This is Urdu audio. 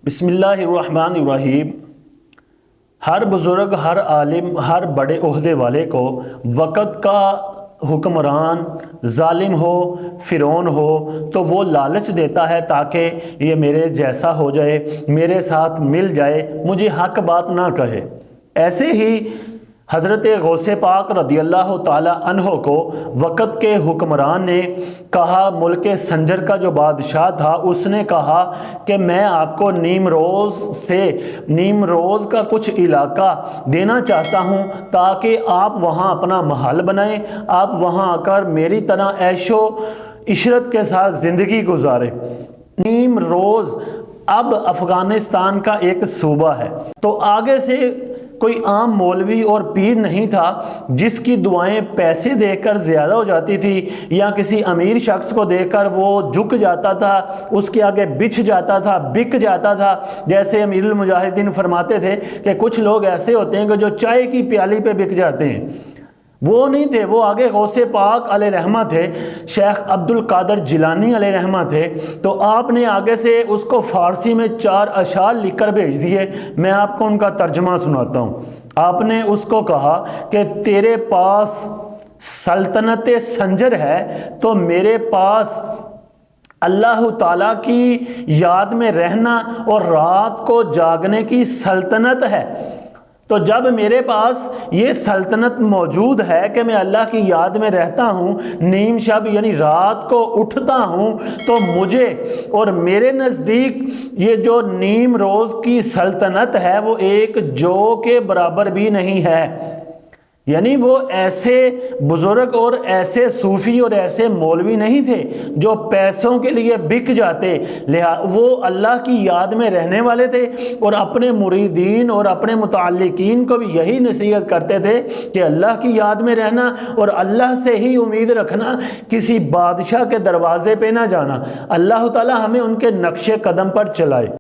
بسم اللہ الرحمن الرحیم۔ ہر بزرگ، ہر عالم، ہر بڑے عہدے والے کو وقت کا حکمران ظالم ہو، فرعون ہو تو وہ لالچ دیتا ہے تاکہ یہ میرے جیسا ہو جائے، میرے ساتھ مل جائے، مجھے حق بات نہ کہے۔ ایسے ہی حضرت غوث پاک رضی اللہ تعالی عنہ کو وقت کے حکمران نے کہا، ملک سنجر کا جو بادشاہ تھا اس نے کہا کہ میں آپ کو نیم روز کا کچھ علاقہ دینا چاہتا ہوں تاکہ آپ وہاں اپنا محل بنائیں، آپ وہاں آ کر میری طرح عیش و عشرت کے ساتھ زندگی گزاریں۔ نیم روز اب افغانستان کا ایک صوبہ ہے، تو آگے سے کوئی عام مولوی اور پیر نہیں تھا جس کی دعائیں پیسے دے کر زیادہ ہو جاتی تھی، یا کسی امیر شخص کو دے کر وہ جھک جاتا تھا، اس کے آگے بچھ جاتا تھا، بک جاتا تھا۔ جیسے امیر المجاہدین فرماتے تھے کہ کچھ لوگ ایسے ہوتے ہیں کہ جو چائے کی پیالی پہ بک جاتے ہیں، وہ نہیں تھے، وہ آگے غوث پاک علیہ رحمہ تھے، شیخ عبد القادر جیلانی علیہ رحمہ تھے۔ تو آپ نے آگے سے اس کو فارسی میں 4 اشعار لکھ کر بھیج دیے، میں آپ کو ان کا ترجمہ سناتا ہوں۔ آپ نے اس کو کہا کہ تیرے پاس سلطنت سنجر ہے تو میرے پاس اللہ تعالیٰ کی یاد میں رہنا اور رات کو جاگنے کی سلطنت ہے۔ تو جب میرے پاس یہ سلطنت موجود ہے کہ میں اللہ کی یاد میں رہتا ہوں، نیم شب یعنی رات کو اٹھتا ہوں، تو مجھے اور میرے نزدیک یہ جو نیم روز کی سلطنت ہے وہ ایک جو کے برابر بھی نہیں ہے۔ یعنی وہ ایسے بزرگ اور ایسے صوفی اور ایسے مولوی نہیں تھے جو پیسوں کے لیے بک جاتے، وہ اللہ کی یاد میں رہنے والے تھے اور اپنے مریدین اور اپنے متعلقین کو بھی یہی نصیحت کرتے تھے کہ اللہ کی یاد میں رہنا اور اللہ سے ہی امید رکھنا، کسی بادشاہ کے دروازے پہ نہ جانا۔ اللہ تعالی ہمیں ان کے نقش قدم پر چلائے۔